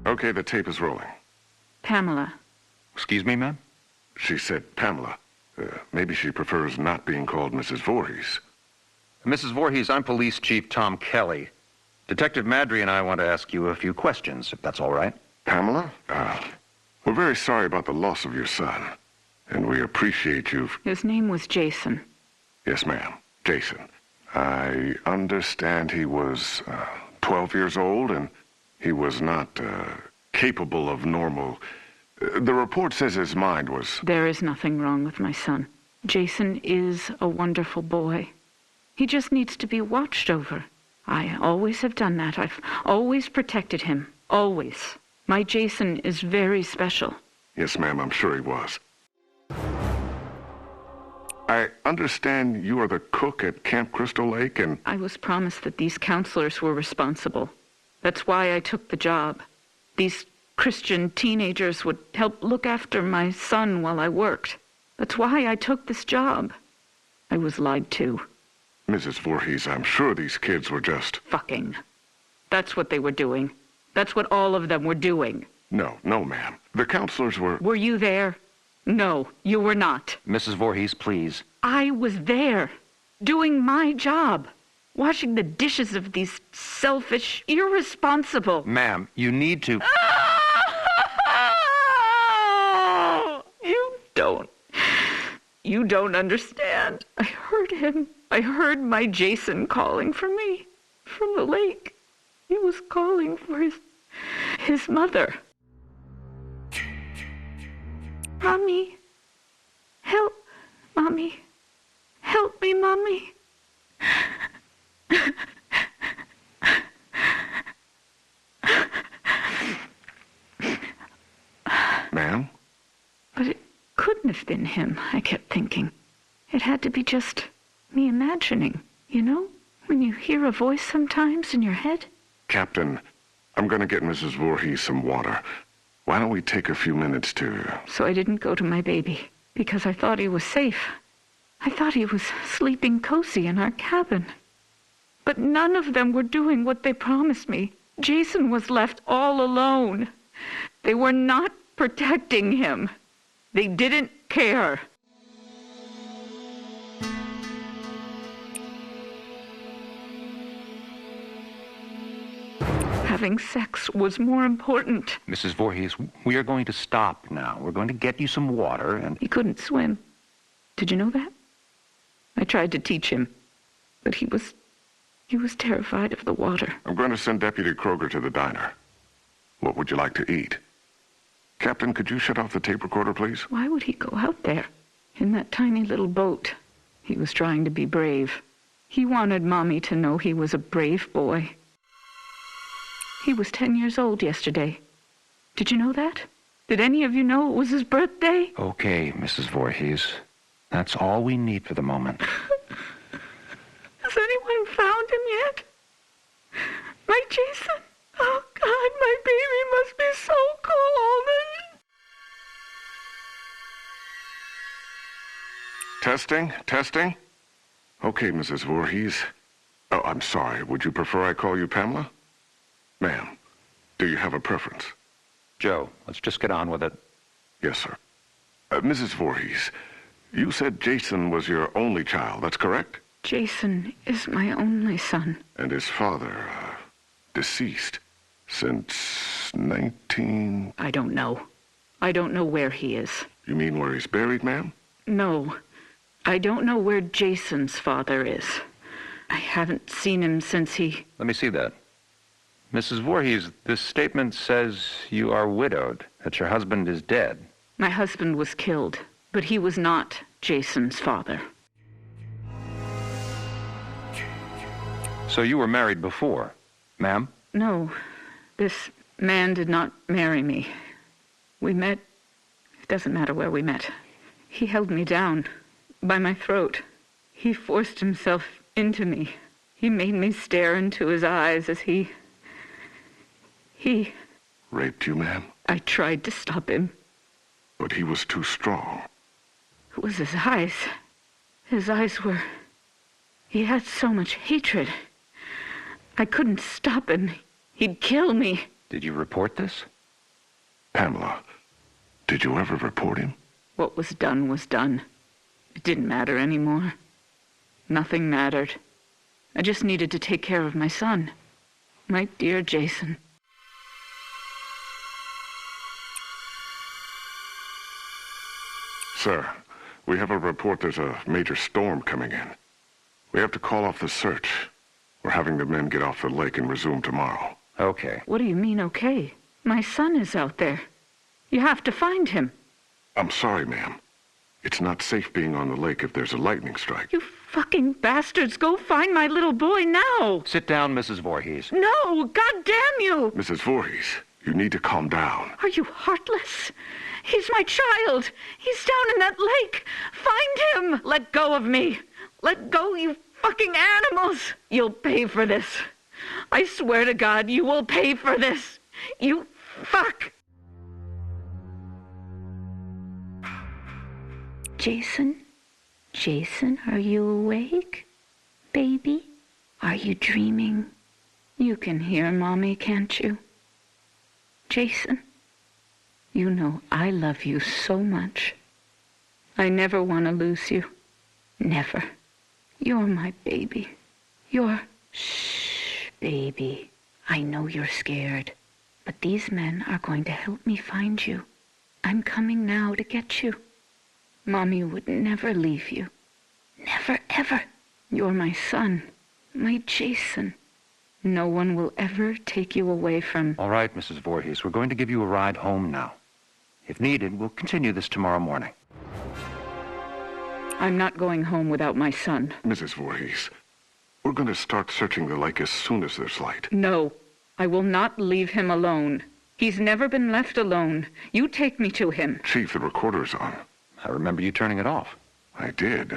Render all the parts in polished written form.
Okay, the tape is rolling. Pamela. Excuse me, ma'am? She said Pamela. Maybe she prefers not being called Mrs. Voorhees. Mrs. Voorhees, I'm Police Chief Tom Kelly. Detective Madry and I want to ask you a few questions, if that's all right. Pamela, we're very sorry about the loss of your son, and we appreciate you. His name was Jason. Yes, ma'am. Jason. I understand he was 12 years old, and he was not capable of normal. The report says his mind was... There is nothing wrong with my son. Jason is a wonderful boy. He just needs to be watched over. I always have done that. I've always protected him. Always. My Jason is very special. Yes, ma'am, I'm sure he was. I understand you are the cook at Camp Crystal Lake, and... I was promised that these counselors were responsible. That's why I took the job. These Christian teenagers would help look after my son while I worked. That's why I took this job. I was lied to. Mrs. Voorhees, I'm sure these kids were just... Fucking. That's what they were doing. That's what all of them were doing. No, ma'am. The counselors were... Were you there? No, you were not. Mrs. Voorhees, please. I was there, doing my job, washing the dishes of these selfish, irresponsible... Ma'am, you need to... You don't understand. I heard him. I heard my Jason calling for me from the lake. He was calling for his mother. Mommy, help, Mommy. Help me, Mommy. Ma'am? But it couldn't have been him, I kept thinking. It had to be just me imagining, you know? When you hear a voice sometimes in your head. Captain, I'm going to get Mrs. Voorhees some water. Why don't we take a few minutes to... So I didn't go to my baby, because I thought he was safe. I thought he was sleeping cozy in our cabin. But none of them were doing what they promised me. Jason was left all alone. They were not protecting him. They didn't care. Having sex was more important. Mrs. Voorhees, we are going to stop now. We're going to get you some water and... He couldn't swim. Did you know that? I tried to teach him, but he was terrified of the water. I'm going to send Deputy Kroger to the diner. What would you like to eat? Captain, could you shut off the tape recorder, please? Why would he go out there in that tiny little boat? He was trying to be brave. He wanted Mommy to know he was a brave boy. He was 10 years old yesterday. Did you know that? Did any of you know it was his birthday? Okay, Mrs. Voorhees. That's all we need for the moment. Has anyone found him yet? My Jason? Oh, God, my baby must be so cold. Testing. Okay, Mrs. Voorhees. Oh, I'm sorry. Would you prefer I call you Pamela? Ma'am, do you have a preference? Joe, let's just get on with it. Yes, sir. Mrs. Voorhees, you said Jason was your only child, that's correct? Jason is my only son. And his father, deceased since 19... I don't know. I don't know where he is. You mean where he's buried, ma'am? No. I don't know where Jason's father is. I haven't seen him since he... Let me see that. Mrs. Voorhees, this statement says you are widowed, that your husband is dead. My husband was killed, but he was not Jason's father. So you were married before, ma'am? No, this man did not marry me. We met... It doesn't matter where we met. He held me down by my throat. He forced himself into me. He made me stare into his eyes as he... Raped you, ma'am? I tried to stop him. But he was too strong. It was his eyes. His eyes were... He had so much hatred. I couldn't stop him. He'd kill me. Did you report this? Pamela, did you ever report him? What was done was done. It didn't matter anymore. Nothing mattered. I just needed to take care of my son. My dear Jason. Sir, we have a report there's a major storm coming in. We have to call off the search. We're having the men get off the lake and resume tomorrow. Okay. What do you mean, okay? My son is out there. You have to find him. I'm sorry, ma'am. It's not safe being on the lake if there's a lightning strike. You fucking bastards, go find my little boy now! Sit down, Mrs. Voorhees. No, God damn you! Mrs. Voorhees, you need to calm down. Are you heartless? He's my child. He's down in that lake. Find him! Let go of me. Let go, you fucking animals! You'll pay for this. I swear to God, you will pay for this. You fuck! Jason? Jason, are you awake? Baby? Are you dreaming? You can hear Mommy, can't you? Jason, you know I love you so much. I never want to lose you. Never. You're my baby. Shh, baby. I know you're scared, but these men are going to help me find you. I'm coming now to get you. Mommy would never leave you. Never, ever. You're my son, my Jason. No one will ever take you away from... All right, Mrs. Voorhees, we're going to give you a ride home now. If needed, we'll continue this tomorrow morning. I'm not going home without my son. Mrs. Voorhees, we're going to start searching the lake as soon as there's light. No, I will not leave him alone. He's never been left alone. You take me to him. Chief, the recorder's on. I remember you turning it off. I did.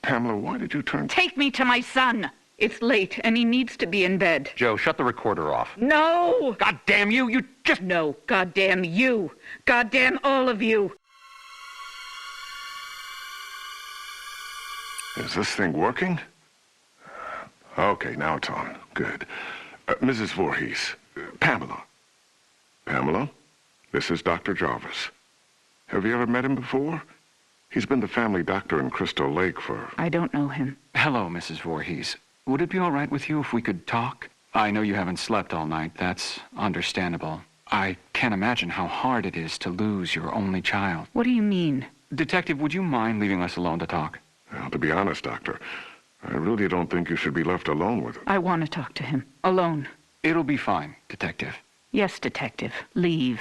Pamela, why did you turn... Take me to my son! It's late, and he needs to be in bed. Joe, shut the recorder off. No! God damn you! You just... No, goddamn you! Goddamn all of you! Is this thing working? Okay, now it's on. Good. Mrs. Voorhees, Pamela. Pamela, this is Dr. Jarvis. Have you ever met him before? He's been the family doctor in Crystal Lake for... I don't know him. Hello, Mrs. Voorhees. Would it be all right with you if we could talk? I know you haven't slept all night. That's understandable. I can't imagine how hard it is to lose your only child. What do you mean? Detective, would you mind leaving us alone to talk? Well, to be honest, Doctor, I really don't think you should be left alone with him. I want to talk to him. Alone. It'll be fine, Detective. Yes, Detective. Leave.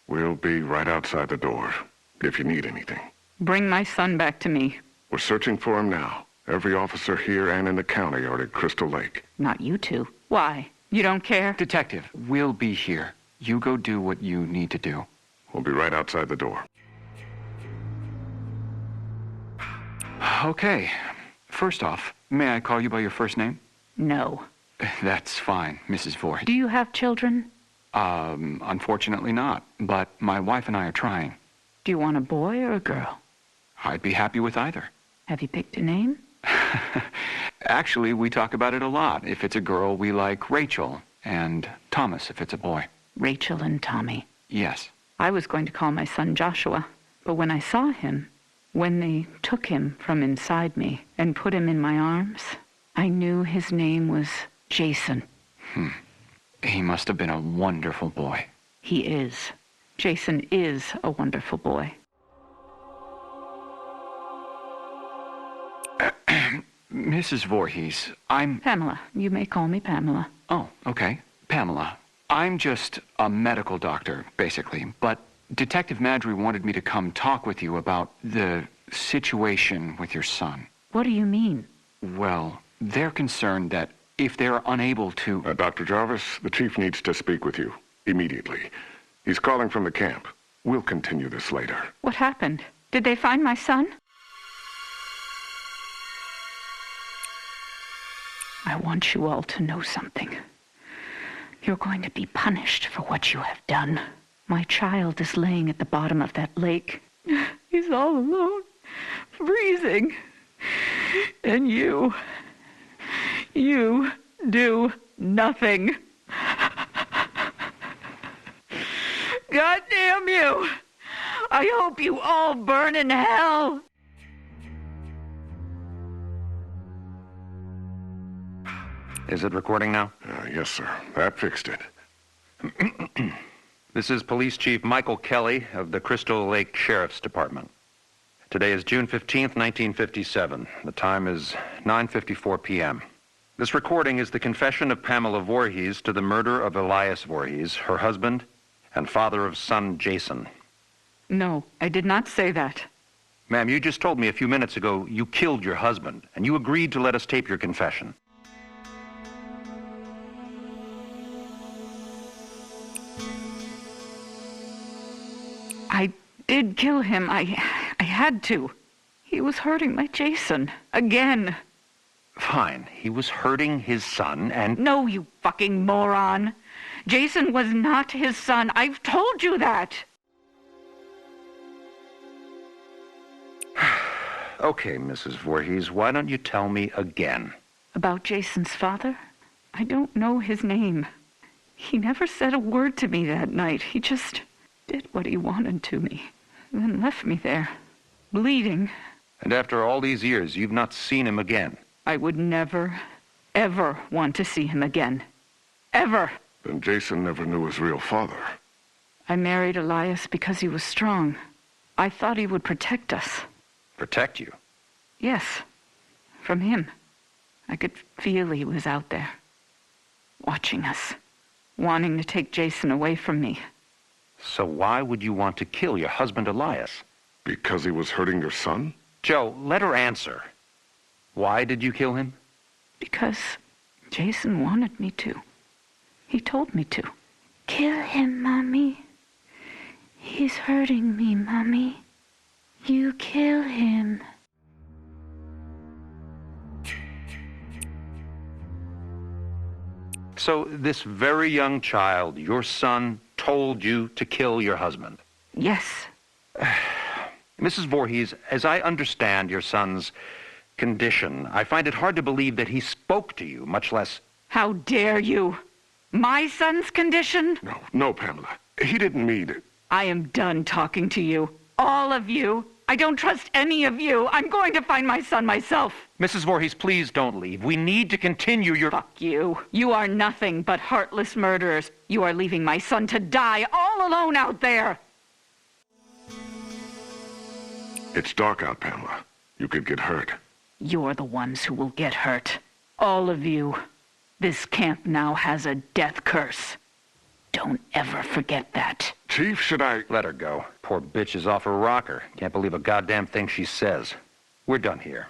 We'll be right outside the door, if you need anything. Bring my son back to me. We're searching for him now. Every officer here and in the county are at Crystal Lake. Not you two. Why? You don't care? Detective, we'll be here. You go do what you need to do. We'll be right outside the door. Okay. First off, may I call you by your first name? No. That's fine, Mrs. Voorhees. Do you have children? Unfortunately not, but my wife and I are trying. Do you want a boy or a girl? I'd be happy with either. Have you picked a name? Actually, we talk about it a lot. If it's a girl, we like Rachel, and Thomas if it's a boy. Rachel and Tommy. Yes. I was going to call my son Joshua, but when I saw him, when they took him from inside me and put him in my arms, I knew his name was Jason. He must have been a wonderful boy. He is. Jason is a wonderful boy. Mrs. Voorhees, I'm... Pamela. You may call me Pamela. Oh, okay. Pamela. I'm just a medical doctor, basically, but Detective Madry wanted me to come talk with you about the situation with your son. What do you mean? Well, they're concerned that if they're unable to... Dr. Jarvis, the chief needs to speak with you immediately. He's calling from the camp. We'll continue this later. What happened? Did they find my son? I want you all to know something. You're going to be punished for what you have done. My child is laying at the bottom of that lake. He's all alone, freezing. And you do nothing. God damn you! I hope you all burn in hell! Is it recording now? Yes, sir. That fixed it. This is Police Chief Michael Kelly of the Crystal Lake Sheriff's Department. Today is June 15th, 1957. The time is 9:54 p.m. This recording is the confession of Pamela Voorhees to the murder of Elias Voorhees, her husband, and father of son Jason. No, I did not say that. Ma'am, you just told me a few minutes ago you killed your husband, and you agreed to let us tape your confession. I did kill him. I had to. He was hurting my Jason. Again. Fine. He was hurting his son, and... No, you fucking moron. Jason was not his son. I've told you that. Okay, Mrs. Voorhees, why don't you tell me again? About Jason's father? I don't know his name. He never said a word to me that night. He just did what he wanted to me, then left me there, bleeding. And after all these years, you've not seen him again? I would never, ever want to see him again. Ever. Then Jason never knew his real father. I married Elias because he was strong. I thought he would protect us. Protect you? Yes, from him. I could feel he was out there, watching us, wanting to take Jason away from me. So why would you want to kill your husband Elias? Because he was hurting your son? Joe, let her answer. Why did you kill him? Because Jason wanted me to. He told me to. Kill him, Mommy. He's hurting me, Mommy. You kill him. So this very young child, your son, told you to kill your husband? Yes. Mrs. Voorhees, as I understand your son's condition, I find it hard to believe that he spoke to you, much less... How dare you? My son's condition? No, Pamela. He didn't mean it. I am done talking to you. All of you. I don't trust any of you. I'm going to find my son myself. Mrs. Voorhees, please don't leave. We need to continue your... Fuck you. You are nothing but heartless murderers. You are leaving my son to die all alone out there. It's dark out, Pamela. You could get hurt. You're the ones who will get hurt. All of you. This camp now has a death curse. Don't ever forget that. Chief, should I... Let her go. Poor bitch is off her rocker. Can't believe a goddamn thing she says. We're done here.